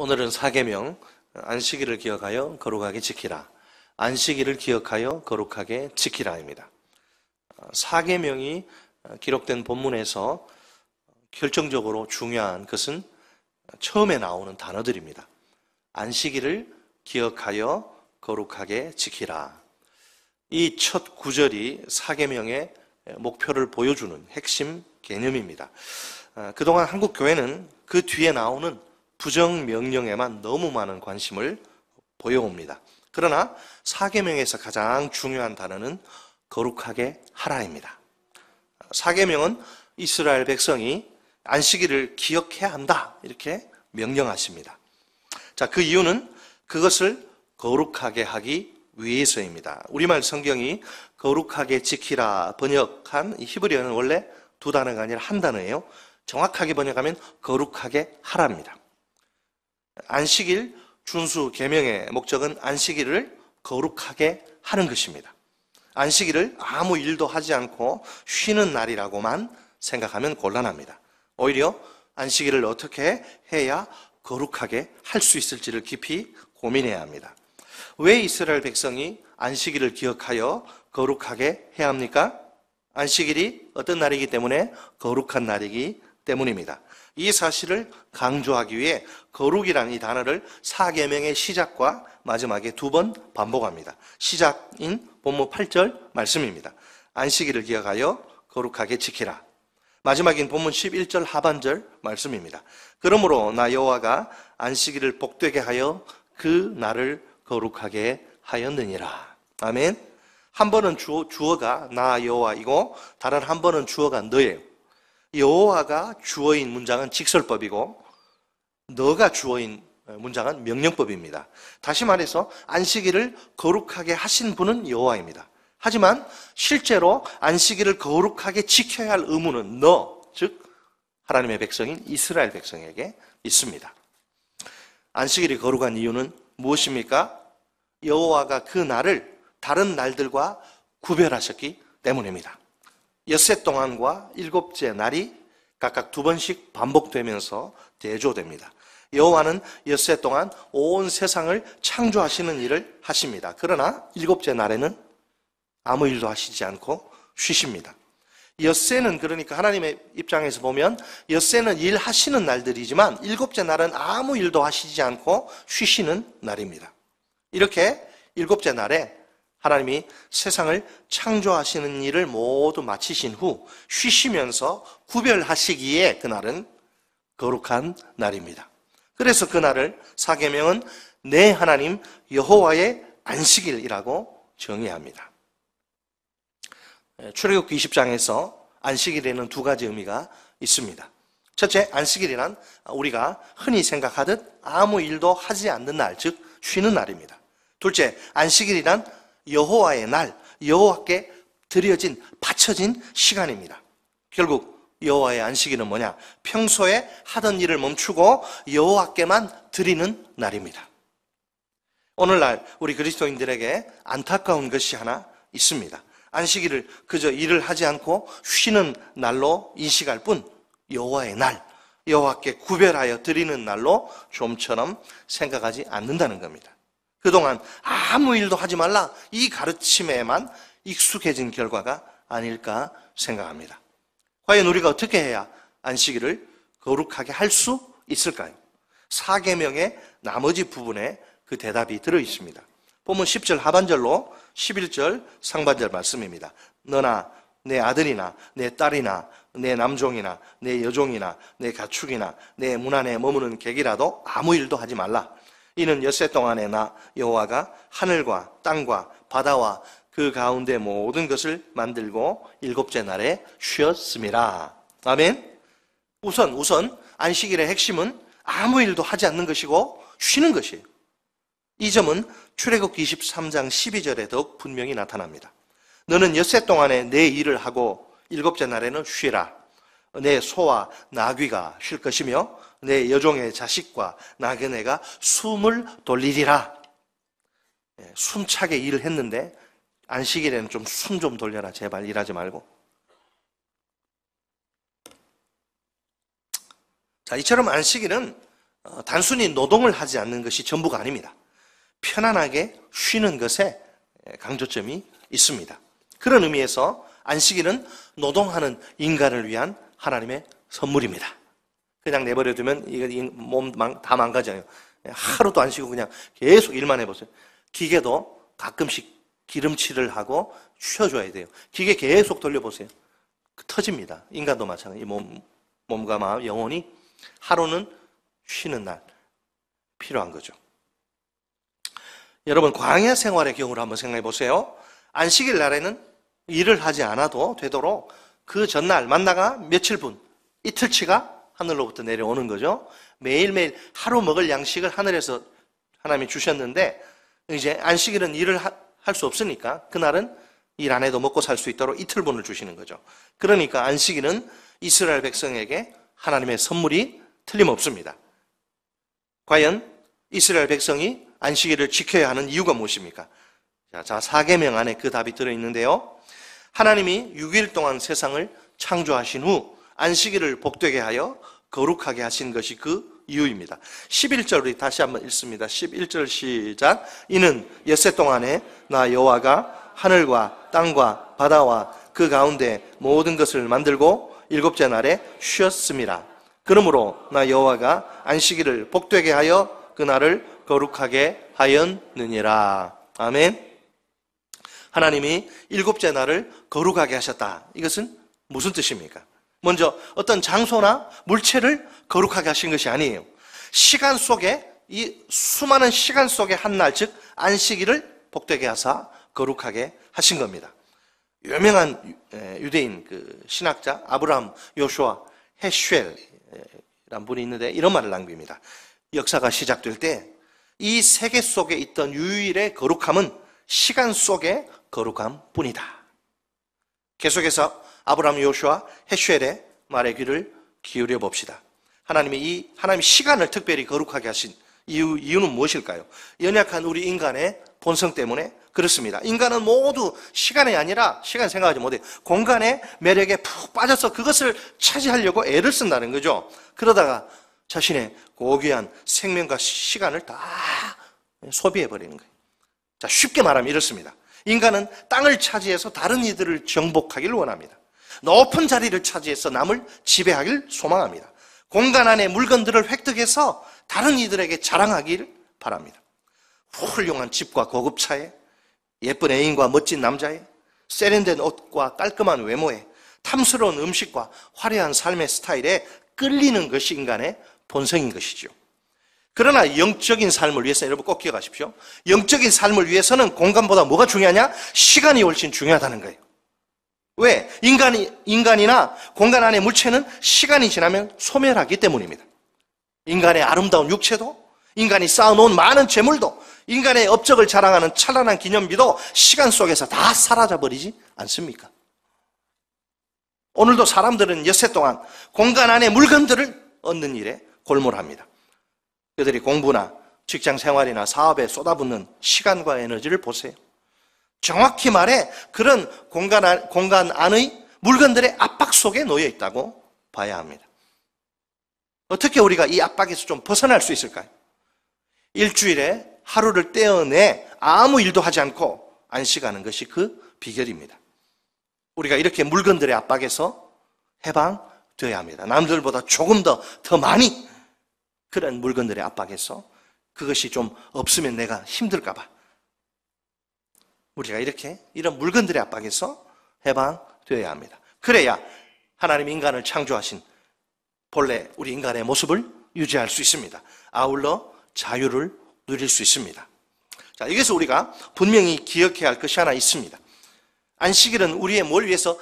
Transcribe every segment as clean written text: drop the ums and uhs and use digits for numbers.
오늘은 사계명, 안식일을 기억하여 거룩하게 지키라. 안식일을 기억하여 거룩하게 지키라입니다. 사계명이 기록된 본문에서 결정적으로 중요한 것은 처음에 나오는 단어들입니다. 안식일을 기억하여 거룩하게 지키라. 이 첫 구절이 사계명의 목표를 보여주는 핵심 개념입니다. 그동안 한국 교회는 그 뒤에 나오는 부정명령에만 너무 많은 관심을 보여옵니다. 그러나 사계명에서 가장 중요한 단어는 거룩하게 하라입니다. 사계명은 이스라엘 백성이 안식일을 기억해야 한다 이렇게 명령하십니다. 자, 그 이유는 그것을 거룩하게 하기 위해서입니다. 우리말 성경이 거룩하게 지키라 번역한 이 히브리어는 원래 두 단어가 아니라 한 단어예요. 정확하게 번역하면 거룩하게 하라입니다. 안식일 준수 계명의 목적은 안식일을 거룩하게 하는 것입니다. 안식일을 아무 일도 하지 않고 쉬는 날이라고만 생각하면 곤란합니다. 오히려 안식일을 어떻게 해야 거룩하게 할 수 있을지를 깊이 고민해야 합니다. 왜 이스라엘 백성이 안식일을 기억하여 거룩하게 해야 합니까? 안식일이 어떤 날이기 때문에 거룩한 날이기 때문입니다. 이 사실을 강조하기 위해 거룩이라는 이 단어를 사계명의 시작과 마지막에 두 번 반복합니다. 시작인 본문 8절 말씀입니다. 안식일을 기억하여 거룩하게 지키라. 마지막인 본문 11절 하반절 말씀입니다. 그러므로 나 여호와가 안식일을 복되게 하여 그 날을 거룩하게 하였느니라. 아멘. 한 번은 주어가 나 여호와이고 다른 한 번은 주어가 너예요. 여호와가 주어인 문장은 직설법이고 너가 주어인 문장은 명령법입니다. 다시 말해서 안식일을 거룩하게 하신 분은 여호와입니다. 하지만 실제로 안식일을 거룩하게 지켜야 할 의무는 너, 즉 하나님의 백성인 이스라엘 백성에게 있습니다. 안식일이 거룩한 이유는 무엇입니까? 여호와가 그 날을 다른 날들과 구별하셨기 때문입니다. 엿새 동안과 일곱째 날이 각각 두 번씩 반복되면서 대조됩니다. 여호와는 엿새 동안 온 세상을 창조하시는 일을 하십니다. 그러나 일곱째 날에는 아무 일도 하시지 않고 쉬십니다. 엿새는 그러니까 하나님의 입장에서 보면 엿새는 일하시는 날들이지만 일곱째 날은 아무 일도 하시지 않고 쉬시는 날입니다. 이렇게 일곱째 날에 하나님이 세상을 창조하시는 일을 모두 마치신 후 쉬시면서 구별하시기에 그날은 거룩한 날입니다. 그래서 그날을 사계명은 내 하나님 여호와의 안식일이라고 정의합니다. 출애굽기 20장에서 안식일에는 두 가지 의미가 있습니다. 첫째, 안식일이란 우리가 흔히 생각하듯 아무 일도 하지 않는 날, 즉 쉬는 날입니다. 둘째, 안식일이란 여호와의 날, 여호와께 드려진, 바쳐진 시간입니다. 결국 여호와의 안식일은 뭐냐? 평소에 하던 일을 멈추고 여호와께만 드리는 날입니다. 오늘날 우리 그리스도인들에게 안타까운 것이 하나 있습니다. 안식일을 그저 일을 하지 않고 쉬는 날로 인식할 뿐 여호와의 날, 여호와께 구별하여 드리는 날로 좀처럼 생각하지 않는다는 겁니다. 그동안 아무 일도 하지 말라 이 가르침에만 익숙해진 결과가 아닐까 생각합니다. 과연 우리가 어떻게 해야 안식일을 거룩하게 할 수 있을까요? 사계명의 나머지 부분에 그 대답이 들어있습니다. 본문 10절 하반절로 11절 상반절 말씀입니다. 너나 내 아들이나 내 딸이나 내 남종이나 내 여종이나 내 가축이나 내 문 안에 머무는 객이라도 아무 일도 하지 말라. 이는 엿새 동안에 나 여호와가 하늘과 땅과 바다와 그 가운데 모든 것을 만들고 일곱째 날에 쉬었음이라. 아멘. 우선 안식일의 핵심은 아무 일도 하지 않는 것이고 쉬는 것이에요. 이 점은 출애굽기 23장 12절에 더욱 분명히 나타납니다. 너는 엿새 동안에 내 일을 하고 일곱째 날에는 쉬라. 내 소와 나귀가 쉴 것이며 내 여종의 자식과 나그네가 숨을 돌리리라. 숨차게 일을 했는데 안식일에는 좀 숨 좀 돌려라. 제발 일하지 말고. 자, 이처럼 안식일은 단순히 노동을 하지 않는 것이 전부가 아닙니다. 편안하게 쉬는 것에 강조점이 있습니다. 그런 의미에서 안식일은 노동하는 인간을 위한 하나님의 선물입니다. 그냥 내버려두면 이거 몸 다 망가져요. 하루도 안 쉬고 그냥 계속 일만 해보세요. 기계도 가끔씩 기름칠을 하고 쉬어줘야 돼요. 기계 계속 돌려보세요. 터집니다. 인간도 마찬가지. 몸과 마음, 영혼이 하루는 쉬는 날 필요한 거죠. 여러분, 광야 생활의 경우를 한번 생각해 보세요. 안식일 날에는 일을 하지 않아도 되도록 그 전날 만나가 며칠분, 이틀치가 하늘로부터 내려오는 거죠. 매일매일 하루 먹을 양식을 하늘에서 하나님이 주셨는데 이제 안식일은 일을 할 수 없으니까 그날은 일 안 해도 먹고 살 수 있도록 이틀분을 주시는 거죠. 그러니까 안식일은 이스라엘 백성에게 하나님의 선물이 틀림없습니다. 과연 이스라엘 백성이 안식일을 지켜야 하는 이유가 무엇입니까? 자, 4계명 안에 그 답이 들어있는데요. 하나님이 6일 동안 세상을 창조하신 후 안식일을 복되게 하여 거룩하게 하신 것이 그 이유입니다. 11절 우리 다시 한번 읽습니다. 11절 시작. 이는 엿새 동안에 나 여호와가 하늘과 땅과 바다와 그 가운데 모든 것을 만들고 일곱째 날에 쉬었습니다. 그러므로 나 여호와가 안식일을 복되게 하여 그날을 거룩하게 하였느니라. 아멘. 하나님이 일곱째 날을 거룩하게 하셨다. 이것은 무슨 뜻입니까? 먼저 어떤 장소나 물체를 거룩하게 하신 것이 아니에요. 시간 속에, 이 수많은 시간 속에 한 날, 즉 안식일을 복되게 하사 거룩하게 하신 겁니다. 유명한 유대인 그 신학자 아브라함 요슈아 헤슈엘이라는 분이 있는데 이런 말을 남깁니다. 역사가 시작될 때 이 세계 속에 있던 유일의 거룩함은 시간 속의 거룩함 뿐이다. 계속해서 아브라함 요슈아 헤슈엘의 말에 귀를 기울여 봅시다. 하나님이 시간을 특별히 거룩하게 하신 이유는 무엇일까요? 연약한 우리 인간의 본성 때문에 그렇습니다. 인간은 모두 시간이 아니라, 시간 생각하지 못해, 공간의 매력에 푹 빠져서 그것을 차지하려고 애를 쓴다는 거죠. 그러다가 자신의 고귀한 생명과 시간을 다 소비해버리는 거예요. 자, 쉽게 말하면 이렇습니다. 인간은 땅을 차지해서 다른 이들을 정복하기를 원합니다. 높은 자리를 차지해서 남을 지배하길 소망합니다. 공간 안의 물건들을 획득해서 다른 이들에게 자랑하길 바랍니다. 훌륭한 집과 고급 차에, 예쁜 애인과 멋진 남자에, 세련된 옷과 깔끔한 외모에, 탐스러운 음식과 화려한 삶의 스타일에 끌리는 것이 인간의 본성인 것이죠. 그러나 영적인 삶을 위해서, 여러분 꼭 기억하십시오. 영적인 삶을 위해서는 공간보다 뭐가 중요하냐? 시간이 훨씬 중요하다는 거예요. 왜? 인간이나 공간 안의 물체는 시간이 지나면 소멸하기 때문입니다. 인간의 아름다운 육체도, 인간이 쌓아놓은 많은 재물도, 인간의 업적을 자랑하는 찬란한 기념비도 시간 속에서 다 사라져버리지 않습니까? 오늘도 사람들은 엿새 동안 공간 안의 물건들을 얻는 일에 골몰합니다. 그들이 공부나 직장 생활이나 사업에 쏟아붓는 시간과 에너지를 보세요. 정확히 말해 그런 공간 안의 물건들의 압박 속에 놓여 있다고 봐야 합니다. 어떻게 우리가 이 압박에서 좀 벗어날 수 있을까요? 일주일에 하루를 떼어내 아무 일도 하지 않고 안식하는 것이 그 비결입니다. 우리가 이렇게 물건들의 압박에서 해방되어야 합니다. 남들보다 조금 더 많이 그런 물건들의 압박에서, 그것이 좀 없으면 내가 힘들까 봐 우리가 이런 물건들의 압박에서 해방되어야 합니다. 그래야 하나님 인간을 창조하신 본래 우리 인간의 모습을 유지할 수 있습니다. 아울러 자유를 누릴 수 있습니다. 자, 여기서 우리가 분명히 기억해야 할 것이 하나 있습니다. 안식일은 우리의 뭘 위해서?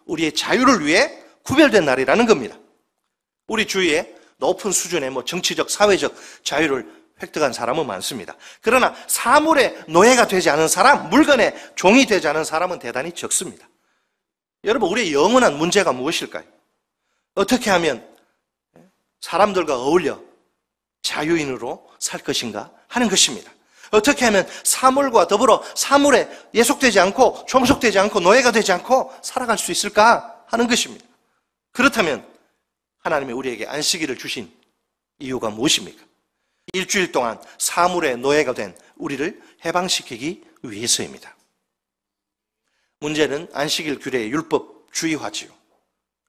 우리의 자유를 위해 구별된 날이라는 겁니다. 우리 주위에 높은 수준의 정치적, 사회적 자유를 획득한 사람은 많습니다. 그러나 사물의 노예가 되지 않은 사람, 물건의 종이 되지 않은 사람은 대단히 적습니다. 여러분, 우리의 영원한 문제가 무엇일까요? 어떻게 하면 사람들과 어울려 자유인으로 살 것인가 하는 것입니다. 어떻게 하면 사물과 더불어 사물에 예속되지 않고 종속되지 않고 노예가 되지 않고 살아갈 수 있을까 하는 것입니다. 그렇다면 하나님이 우리에게 안식일을 주신 이유가 무엇입니까? 일주일 동안 사물의 노예가 된 우리를 해방시키기 위해서입니다. 문제는 안식일 규례의 율법주의화지요.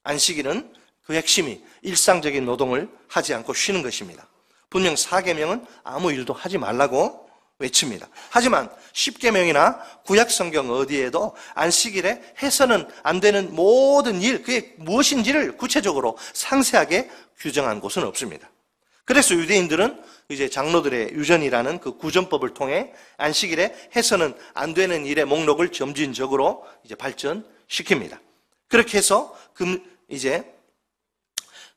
안식일은 그 핵심이 일상적인 노동을 하지 않고 쉬는 것입니다. 분명 4계명은 아무 일도 하지 말라고 외칩니다. 하지만 10계명이나 구약성경 어디에도 안식일에 해서는 안 되는 모든 일, 그게 무엇인지를 구체적으로 상세하게 규정한 곳은 없습니다. 그래서 유대인들은 이제 장로들의 유전이라는 그 구전법을 통해 안식일에 해서는 안 되는 일의 목록을 점진적으로 이제 발전시킵니다. 그렇게 해서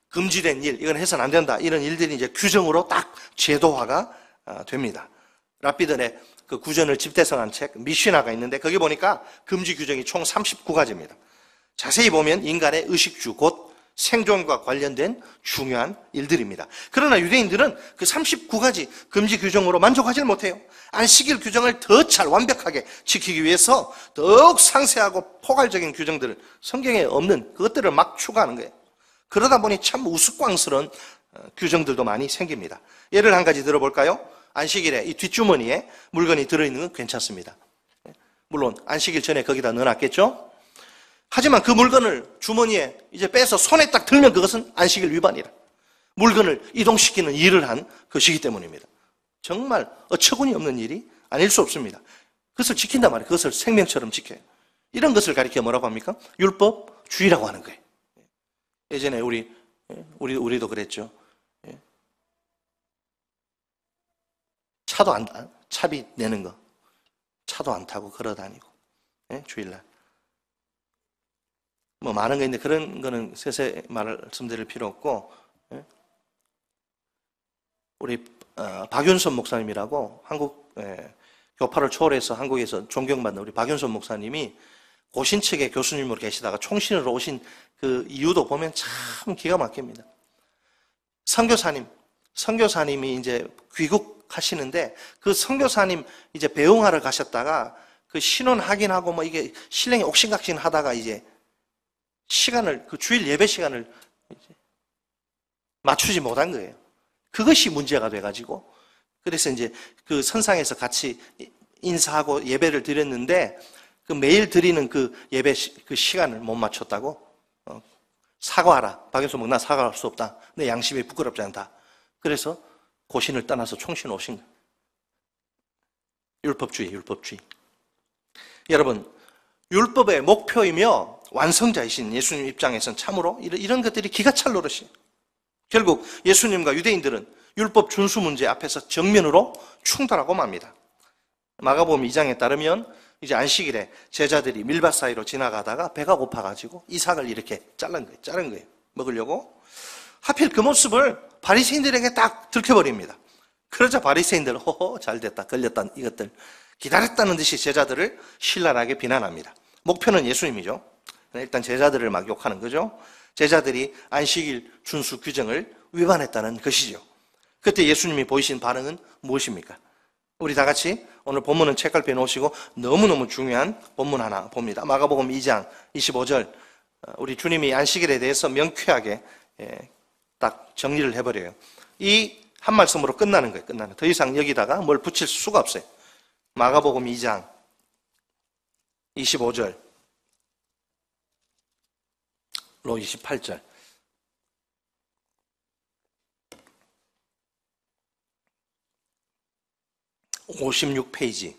금지된 일, 이건 해서는 안 된다, 이런 일들이 이제 규정으로 딱 제도화가 됩니다. 라피던의 그 구전을 집대성한 책 미시나가 있는데 거기 보니까 금지 규정이 총 39가지입니다. 자세히 보면 인간의 의식주, 곧 생존과 관련된 중요한 일들입니다. 그러나 유대인들은 그 39가지 금지 규정으로 만족하지 못해요. 안식일 규정을 더 잘 완벽하게 지키기 위해서 더욱 상세하고 포괄적인 규정들을, 성경에 없는 그것들을 막 추가하는 거예요. 그러다 보니 참 우스꽝스러운 규정들도 많이 생깁니다. 예를 한 가지 들어볼까요? 안식일에 이 뒷주머니에 물건이 들어있는 건 괜찮습니다. 물론 안식일 전에 거기다 넣어놨겠죠? 하지만 그 물건을 주머니에 이제 빼서 손에 딱 들면 그것은 안식일 위반이라. 물건을 이동시키는 일을 한 것이기 때문입니다. 정말 어처구니 없는 일이 아닐 수 없습니다. 그것을 지킨단 말이에요. 그것을 생명처럼 지켜요. 이런 것을 가리켜 뭐라고 합니까? 율법주의라고 하는 거예요. 예전에 우리도 그랬죠. 차비 내는 거. 차도 안 타고 걸어 다니고. 주일날. 뭐 많은 게 있는데 그런 거는 세세 말씀드릴 필요 없고, 우리 박윤선 목사님이라고 한국 교파를 초월해서 한국에서 존경받는 우리 박윤선 목사님이 고신측의 교수님으로 계시다가 총신으로 오신 그 이유도 보면 참 기가 막힙니다. 선교사님이 이제 귀국하시는데 그 선교사님 이제 배웅하러 가셨다가 그 신원 확인하고 뭐 이게 신령이 옥신각신 하다가 이제 시간을, 그 주일 예배 시간을 맞추지 못한 거예요. 그것이 문제가 돼가지고, 그래서 이제 그 선상에서 같이 인사하고 예배를 드렸는데, 그 매일 드리는 그 예배 그 시간을 못 맞췄다고, 사과하라. 박연소 목, 나 사과할 수 없다. 내 양심이 부끄럽지 않다. 그래서 고신을 떠나서 총신 오신 거예요. 율법주의. 여러분, 율법의 목표이며 완성자이신 예수님 입장에서는 참으로 이런 것들이 기가 찰 노릇이에요. 결국 예수님과 유대인들은 율법 준수 문제 앞에서 정면으로 충돌하고 맙니다. 마가복음 2장에 따르면 이제 안식일에 제자들이 밀밭 사이로 지나가다가 배가 고파가지고 이삭을 이렇게 자른 거예요. 먹으려고. 하필 그 모습을 바리새인들에게 딱 들켜버립니다. 그러자 바리새인들, 호호, 잘됐다, 걸렸다, 이것들 기다렸다는 듯이 제자들을 신랄하게 비난합니다. 목표는 예수님이죠. 일단 제자들을 막 욕하는 거죠. 제자들이 안식일 준수 규정을 위반했다는 것이죠. 그때 예수님이 보이신 반응은 무엇입니까? 우리 다 같이 오늘 본문은 책갈피에 놓으시고 너무너무 중요한 본문 하나 봅니다. 마가복음 2장 25절. 우리 주님이 안식일에 대해서 명쾌하게 딱 정리를 해버려요. 이 한 말씀으로 끝나는 거예요. 더 이상 여기다가 뭘 붙일 수가 없어요. 마가복음 2장 25절 로 28절. (56페이지)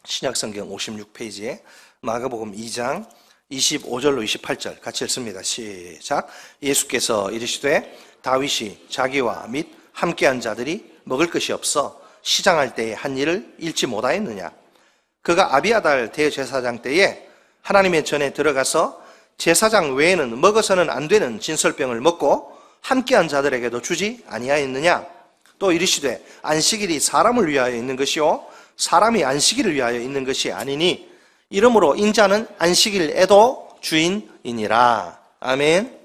신약성경 56페이지에 마가복음 2장 25절로 28절 같이 읽습니다. 시작. 예수께서 이르시되 다윗이 자기와 및 함께한 자들이 먹을 것이 없어 시장할 때에 한 일을 잃지 못하였느냐. 그가 아비아달 대제사장 때에 하나님의 전에 들어가서 제사장 외에는 먹어서는 안 되는 진설병을 먹고 함께한 자들에게도 주지 아니하였느냐. 또 이르시되 안식일이 사람을 위하여 있는 것이요 사람이 안식일을 위하여 있는 것이 아니니 이러므로 인자는 안식일에도 주인이니라. 아멘.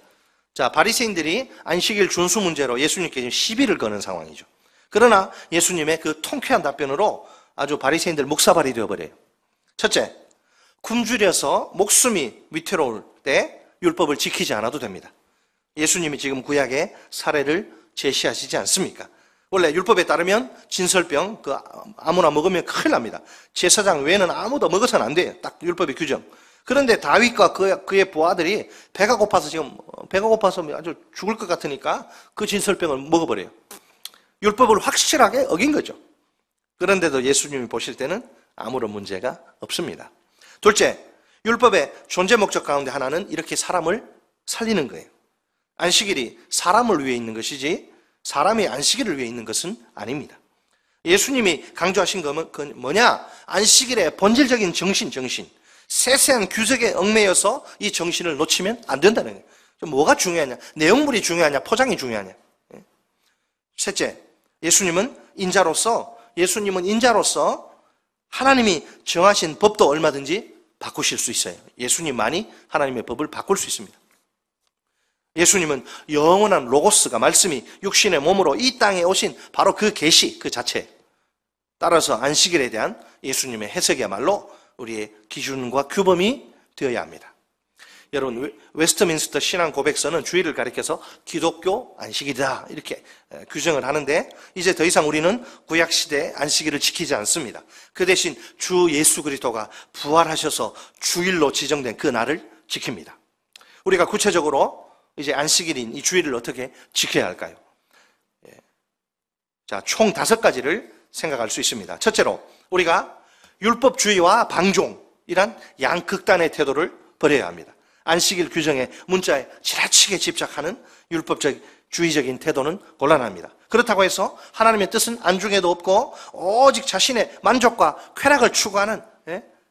자, 바리새인들이 안식일 준수 문제로 예수님께 시비를 거는 상황이죠. 그러나 예수님의 그 통쾌한 답변으로 아주 바리새인들 묵사발이 되어버려요. 첫째, 굶주려서 목숨이 위태로울 때 율법을 지키지 않아도 됩니다. 예수님이 지금 구약의 사례를 제시하시지 않습니까? 원래 율법에 따르면 진설병 아무나 먹으면 큰일 납니다. 제사장 외에는 아무도 먹어서는 안 돼요. 딱 율법의 규정. 그런데 다윗과 그의 부하들이 배가 고파서 아주 죽을 것 같으니까 그 진설병을 먹어버려요. 율법을 확실하게 어긴 거죠. 그런데도 예수님이 보실 때는 아무런 문제가 없습니다. 둘째, 율법의 존재 목적 가운데 하나는 이렇게 사람을 살리는 거예요. 안식일이 사람을 위해 있는 것이지 사람이 안식일을 위해 있는 것은 아닙니다. 예수님이 강조하신 건 뭐냐? 안식일의 본질적인 정신. 세세한 규則에 얽매여서 이 정신을 놓치면 안 된다는 거예요. 뭐가 중요하냐? 내용물이 중요하냐? 포장이 중요하냐? 셋째, 예수님은 인자로서 하나님이 정하신 법도 얼마든지 바꾸실 수 있어요. 예수님만이 하나님의 법을 바꿀 수 있습니다. 예수님은 영원한 로고스가 말씀이 육신의 몸으로 이 땅에 오신 바로 그 계시 그 자체. 따라서 안식일에 대한 예수님의 해석이야말로 우리의 기준과 규범이 되어야 합니다. 여러분, 웨스트민스터 신앙 고백서는 주일을 가리켜서 기독교 안식일이다 이렇게 규정을 하는데 이제 더 이상 우리는 구약시대의 안식일을 지키지 않습니다. 그 대신 주 예수 그리스도가 부활하셔서 주일로 지정된 그 날을 지킵니다. 우리가 구체적으로 이제 안식일인 이 주일을 어떻게 지켜야 할까요? 자, 총 5가지를 생각할 수 있습니다. 첫째로 우리가 율법주의와 방종이란 양극단의 태도를 버려야 합니다. 안식일 규정의 문자에 지나치게 집착하는 율법주의적인 태도는 곤란합니다. 그렇다고 해서 하나님의 뜻은 안중에도 없고 오직 자신의 만족과 쾌락을 추구하는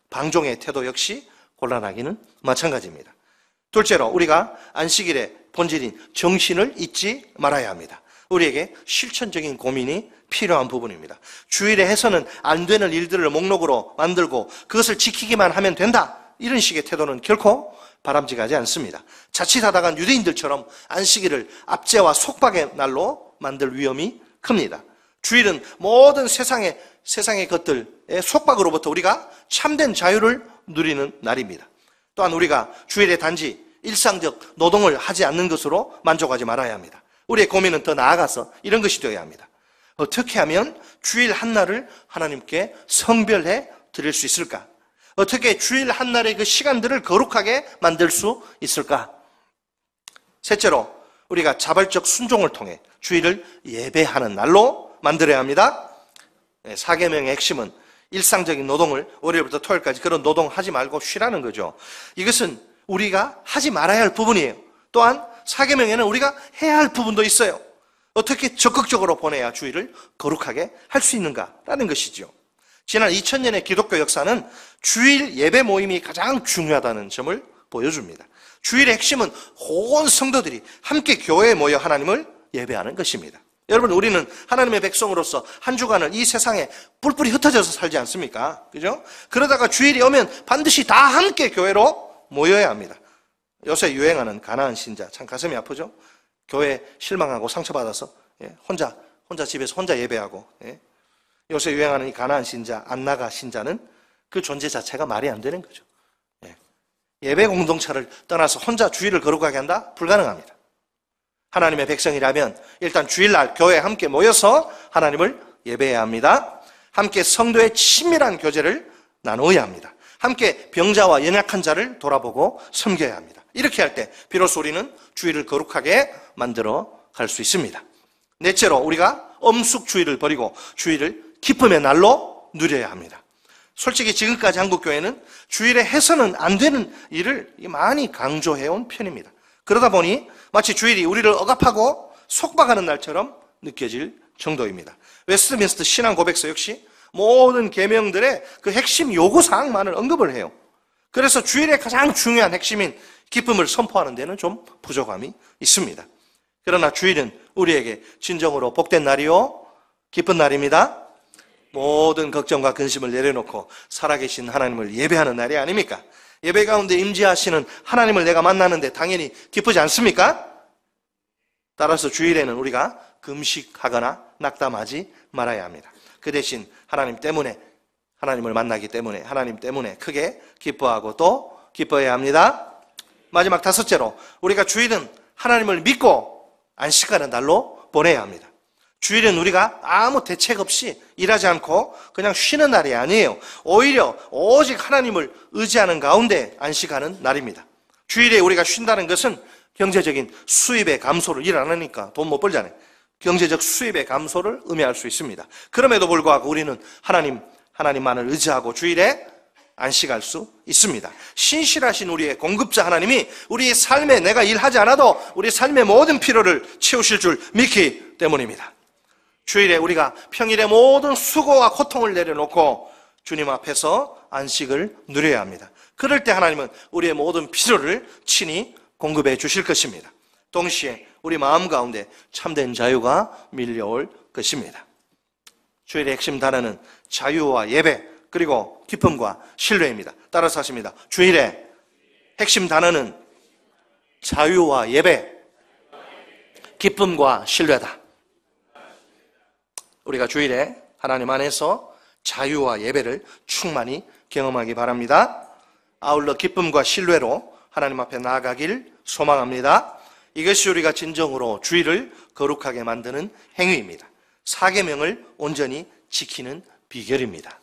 방종의 태도 역시 곤란하기는 마찬가지입니다. 둘째로 우리가 안식일의 본질인 정신을 잊지 말아야 합니다. 우리에게 실천적인 고민이 필요한 부분입니다. 주일에 해서는 안 되는 일들을 목록으로 만들고 그것을 지키기만 하면 된다. 이런 식의 태도는 결코 바람직하지 않습니다. 자칫하다간 유대인들처럼 안식일을 압제와 속박의 날로 만들 위험이 큽니다. 주일은 모든 세상의 것들의 속박으로부터 우리가 참된 자유를 누리는 날입니다. 또한 우리가 주일에 단지 일상적 노동을 하지 않는 것으로 만족하지 말아야 합니다. 우리의 고민은 더 나아가서 이런 것이 되어야 합니다. 어떻게 하면 주일 한 날을 하나님께 성별해 드릴 수 있을까? 어떻게 주일 한 날의 그 시간들을 거룩하게 만들 수 있을까? 셋째로 우리가 자발적 순종을 통해 주일을 예배하는 날로 만들어야 합니다. 사계명의 핵심은 일상적인 노동을 월요일부터 토요일까지 그런 노동하지 말고 쉬라는 거죠. 이것은 우리가 하지 말아야 할 부분이에요. 또한 사계명에는 우리가 해야 할 부분도 있어요. 어떻게 적극적으로 보내야 주일을 거룩하게 할 수 있는가라는 것이죠. 지난 2000년의 기독교 역사는 주일 예배 모임이 가장 중요하다는 점을 보여줍니다. 주일의 핵심은 온 성도들이 함께 교회에 모여 하나님을 예배하는 것입니다. 여러분, 우리는 하나님의 백성으로서 한 주간을 이 세상에 뿔뿔이 흩어져서 살지 않습니까? 그죠? 그러다가 주일이 오면 반드시 다 함께 교회로 모여야 합니다. 요새 유행하는 가나안 신자, 참 가슴이 아프죠? 교회 실망하고 상처받아서 혼자 집에서 혼자 예배하고, 요새 유행하는 이 가나안 신자, 안나가 신자는 그 존재 자체가 말이 안 되는 거죠. 예배 공동체를 떠나서 혼자 주일을 거룩하게 한다? 불가능합니다. 하나님의 백성이라면 일단 주일날 교회에 함께 모여서 하나님을 예배해야 합니다. 함께 성도의 친밀한 교제를 나누어야 합니다. 함께 병자와 연약한 자를 돌아보고 섬겨야 합니다. 이렇게 할 때 비로소 우리는 주일을 거룩하게 만들어 갈 수 있습니다. 넷째로 우리가 엄숙주의를 버리고 주일을 기쁨의 날로 누려야 합니다. 솔직히 지금까지 한국교회는 주일에 해서는 안 되는 일을 많이 강조해온 편입니다. 그러다 보니 마치 주일이 우리를 억압하고 속박하는 날처럼 느껴질 정도입니다. 웨스트민스터 신앙 고백서 역시 모든 계명들의 그 핵심 요구사항만을 언급을 해요. 그래서 주일의 가장 중요한 핵심인 기쁨을 선포하는 데는 좀 부족함이 있습니다. 그러나 주일은 우리에게 진정으로 복된 날이요 기쁜 날입니다. 모든 걱정과 근심을 내려놓고 살아계신 하나님을 예배하는 날이 아닙니까? 예배 가운데 임재하시는 하나님을 내가 만나는데 당연히 기쁘지 않습니까? 따라서 주일에는 우리가 금식하거나 낙담하지 말아야 합니다. 그 대신 하나님 때문에, 하나님을 만나기 때문에, 하나님 때문에 크게 기뻐하고 또 기뻐해야 합니다. 마지막 다섯째로 우리가 주일은 하나님을 믿고 안식하는 날로 보내야 합니다. 주일은 우리가 아무 대책 없이 일하지 않고 그냥 쉬는 날이 아니에요. 오히려 오직 하나님을 의지하는 가운데 안식하는 날입니다. 주일에 우리가 쉰다는 것은 경제적인 수입의 감소를 일 안 하니까 돈 못 벌잖아요. 경제적 수입의 감소를 의미할 수 있습니다. 그럼에도 불구하고 우리는 하나님만을 의지하고 주일에 안식할 수 있습니다. 신실하신 우리의 공급자 하나님이 우리의 삶에 내가 일하지 않아도 우리 삶의 모든 필요를 채우실 줄 믿기 때문입니다. 주일에 우리가 평일의 모든 수고와 고통을 내려놓고 주님 앞에서 안식을 누려야 합니다. 그럴 때 하나님은 우리의 모든 필요를 친히 공급해 주실 것입니다. 동시에 우리 마음 가운데 참된 자유가 밀려올 것입니다. 주일의 핵심 단어는 자유와 예배 그리고 기쁨과 신뢰입니다. 따라서 하십니다. 주일의 핵심 단어는 자유와 예배, 기쁨과 신뢰다. 우리가 주일에 하나님 안에서 자유와 예배를 충만히 경험하기 바랍니다. 아울러 기쁨과 신뢰로 하나님 앞에 나아가길 소망합니다. 이것이 우리가 진정으로 주일을 거룩하게 만드는 행위입니다. 4계명을 온전히 지키는 비결입니다.